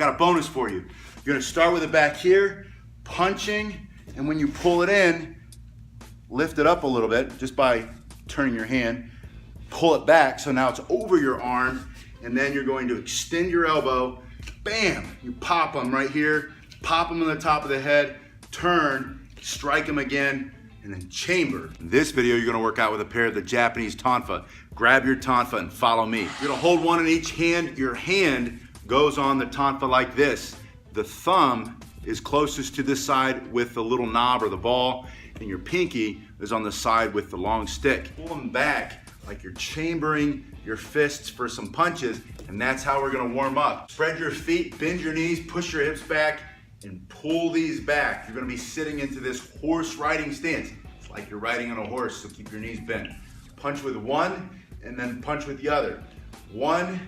got a bonus for you. You're gonna start with it back here, punching, and when you pull it in, lift it up a little bit just by turning your hand, pull it back so now it's over your arm, and then you're going to extend your elbow, bam, you pop them right here, pop them on the top of the head, turn, strike them again, and then chamber. In this video, you're gonna work out with a pair of the Japanese Tonfa. Grab your Tonfa and follow me. You're gonna hold one in each hand. Your hand goes on the Tonfa like this. The thumb is closest to this side with the little knob or the ball, and your pinky is on the side with the long stick. Pull them back like you're chambering your fists for some punches, and that's how we're gonna warm up. Spread your feet, bend your knees, push your hips back, and pull these back. You're gonna be sitting into this horse riding stance. It's like you're riding on a horse, so keep your knees bent. Punch with one, and then punch with the other. 1,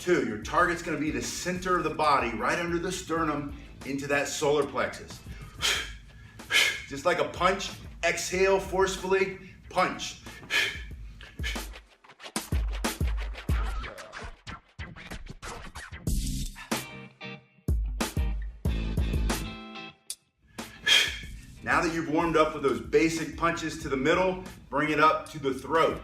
2. Your target's gonna be the center of the body, right under the sternum, into that solar plexus. Just like a punch, exhale forcefully, punch. Now that you've warmed up with those basic punches to the middle, bring it up to the throat.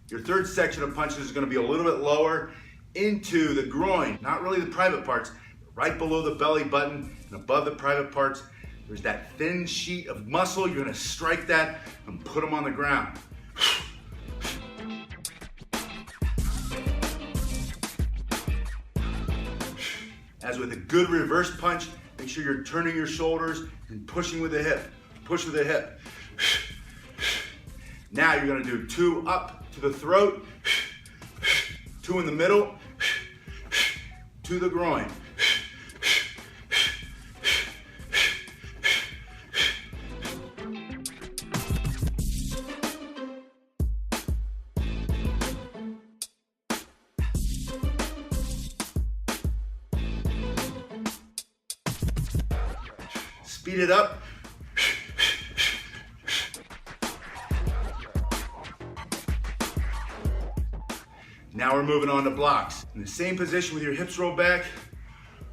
Your third section of punches is going to be a little bit lower into the groin, not really the private parts, but right below the belly button and above the private parts. There's that thin sheet of muscle. You're going to strike that and put them on the ground. As with a good reverse punch, make sure you're turning your shoulders and pushing with the hip. Push with the hip. Now you're gonna do 2 up to the throat, 2 in the middle, to the groin. Speed it up. Now we're moving on to blocks. In the same position with your hips rolled back,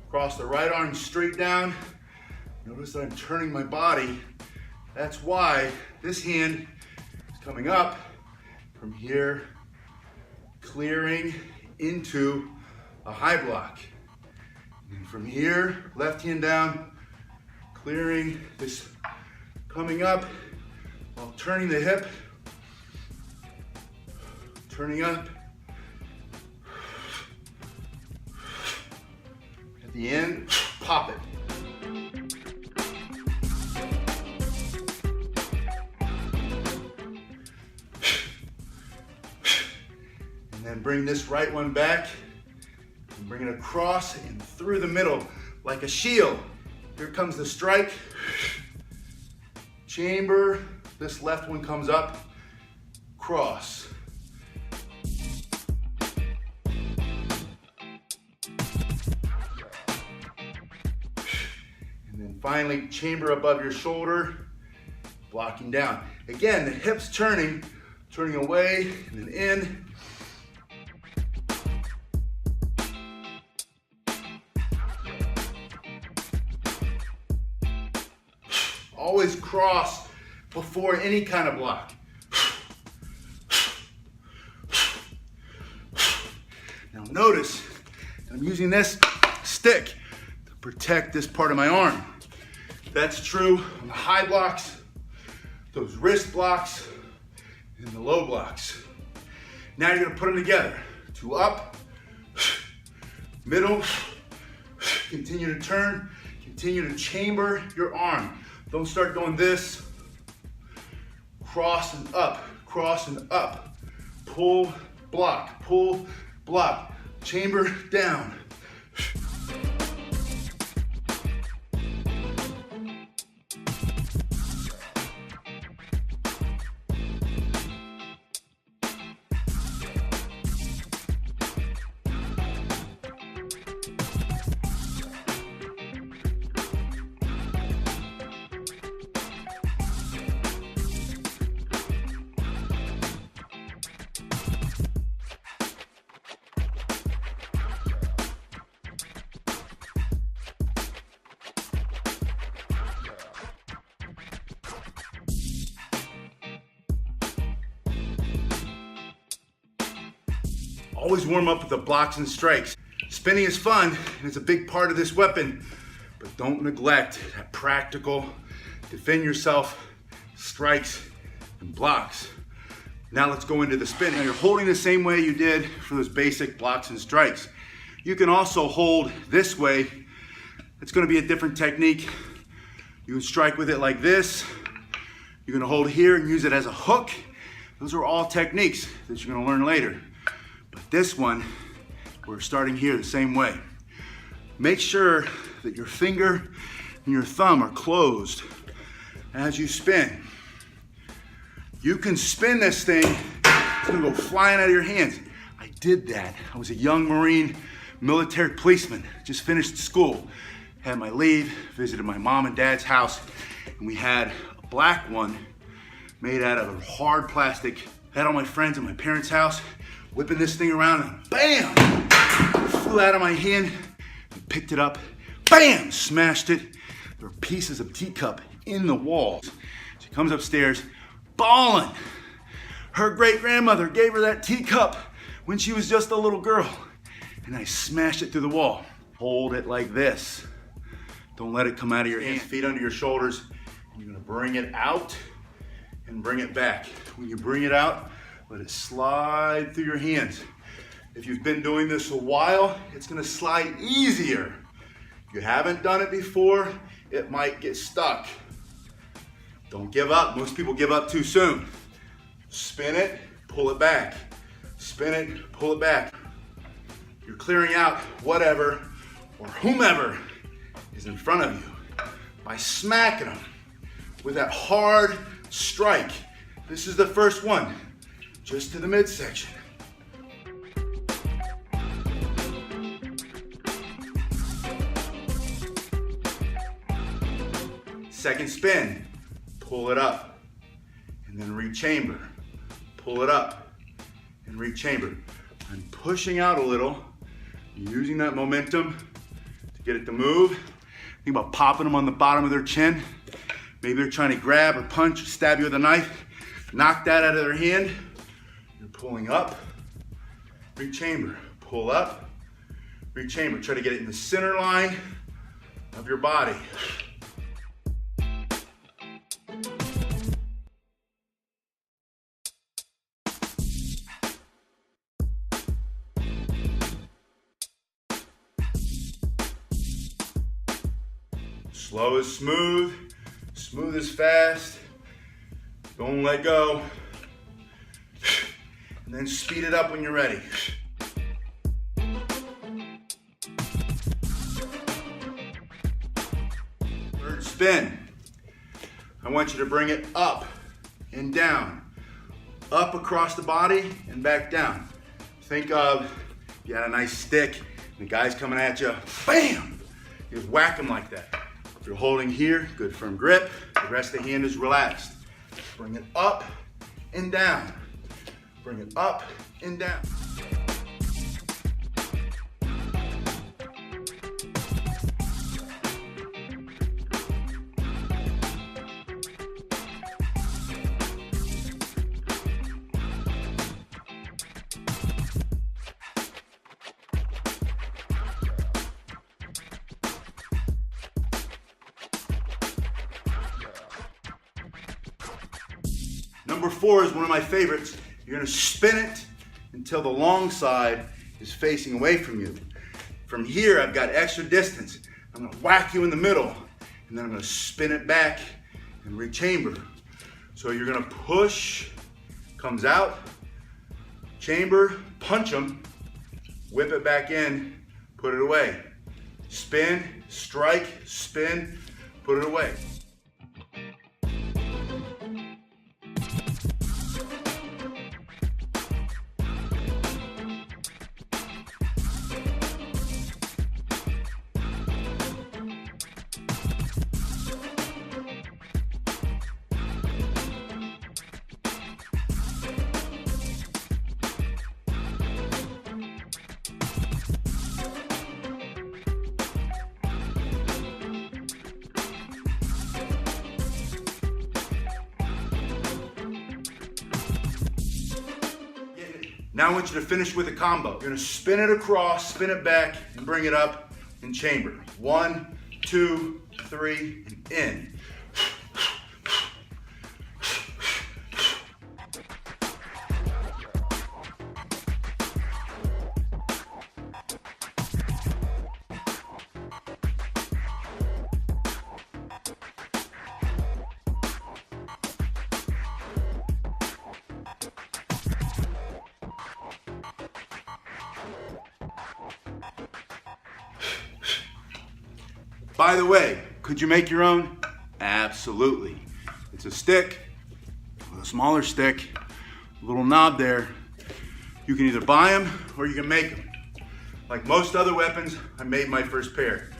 cross the right arm straight down. Notice that I'm turning my body. That's why this hand is coming up from here, clearing into a high block. And from here, left hand down, clearing this, coming up while turning the hip, turning up. At the end, pop it. And then bring this right one back and bring it across and through the middle like a shield. Here comes the strike, chamber, this left one comes up, cross. And then finally, chamber above your shoulder, blocking down. Again, the hips turning away and then in. Always cross before any kind of block. Now notice, I'm using this stick to protect this part of my arm. That's true on the high blocks, those wrist blocks, and the low blocks. Now you're gonna put them together. 2 up, middle, continue to turn, continue to chamber your arm. Don't start doing this. Cross and up, pull, block, chamber down. Always warm up with the blocks and strikes. Spinning is fun, and it's a big part of this weapon, but don't neglect that practical, defend yourself, strikes, and blocks. Now let's go into the spin. Now you're holding the same way you did for those basic blocks and strikes. You can also hold this way. It's gonna be a different technique. You can strike with it like this. You're gonna hold here and use it as a hook. Those are all techniques that you're gonna learn later. But this one, we're starting here the same way. Make sure that your finger and your thumb are closed as you spin. You can spin this thing, it's gonna go flying out of your hands. I did that. I was a young Marine military policeman, just finished school. Had my leave, visited my mom and dad's house, and we had a black one made out of hard plastic. Had all my friends at my parents' house, whipping this thing around, and bam! Flew out of my hand, and picked it up, bam! Smashed it. There were pieces of teacup in the walls. She comes upstairs, bawling. Her great-grandmother gave her that teacup when she was just a little girl. And I smashed it through the wall. Hold it like this. Don't let it come out of your hands. Feet under your shoulders. You're gonna bring it out and bring it back. When you bring it out, let it slide through your hands. If you've been doing this a while, it's gonna slide easier. If you haven't done it before, it might get stuck. Don't give up. Most people give up too soon. Spin it, pull it back. Spin it, pull it back. You're clearing out whatever or whomever is in front of you by smacking them with that hard strike. This is the first one, just to the midsection. Second spin, pull it up and then rechamber. Pull it up and rechamber. I'm pushing out a little, using that momentum to get it to move. Think about popping them on the bottom of their chin. Maybe they're trying to grab or punch or stab you with a knife. Knock that out of their hand. You're pulling up, rechamber. Pull up, rechamber. Try to get it in the center line of your body. Slow is smooth, smooth is fast. Don't let go. And then speed it up when you're ready. Third spin. I want you to bring it up and down. Up across the body and back down. Think of, you had a nice stick and the guy's coming at you, bam! You just whack him like that. If you're holding here, good firm grip. The rest of the hand is relaxed. Bring it up and down. Bring it up and down. Number 4 is one of my favorites. You're gonna spin it until the long side is facing away from you. From here, I've got extra distance. I'm gonna whack you in the middle, and then I'm gonna spin it back and rechamber. So you're gonna push, comes out, chamber, punch them, whip it back in, put it away. Spin, strike, spin, put it away. Now I want you to finish with a combo. You're gonna spin it across, spin it back, and bring it up in chamber. 1, 2, 3, and in. By the way, could you make your own? Absolutely. It's a stick, a smaller stick, a little knob there. You can either buy them or you can make them. Like most other weapons, I made my first pair.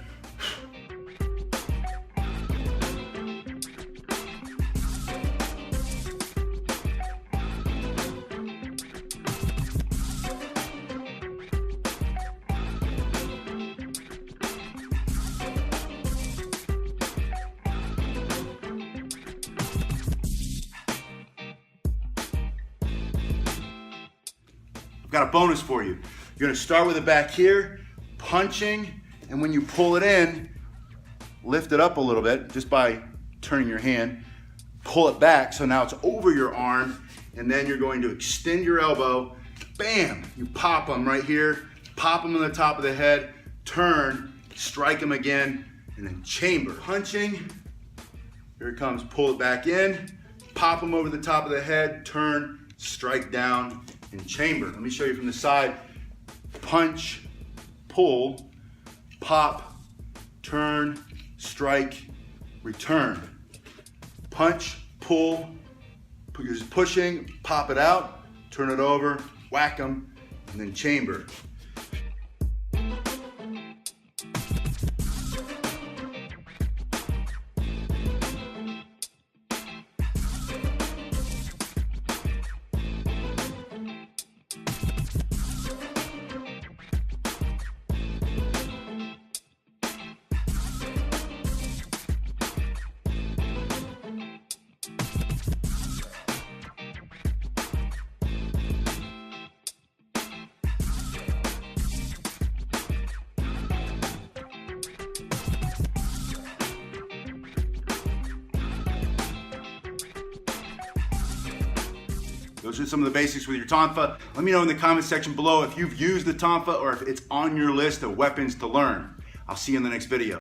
I've got a bonus for you. You're gonna start with it back here, punching, and when you pull it in, lift it up a little bit just by turning your hand, pull it back so now it's over your arm, and then you're going to extend your elbow, bam, you pop them right here, pop them on the top of the head, turn, strike them again, and then chamber. Punching, here it comes, pull it back in, pop them over the top of the head, turn, strike down, and chamber. Let me show you from the side. Punch, pull, pop, turn, strike, return. Punch, pull, you're just pushing, pop it out, turn it over, whack them, and then chamber. Those are some of the basics with your Tonfa. Let me know in the comment section below if you've used the Tonfa or if it's on your list of weapons to learn. I'll see you in the next video.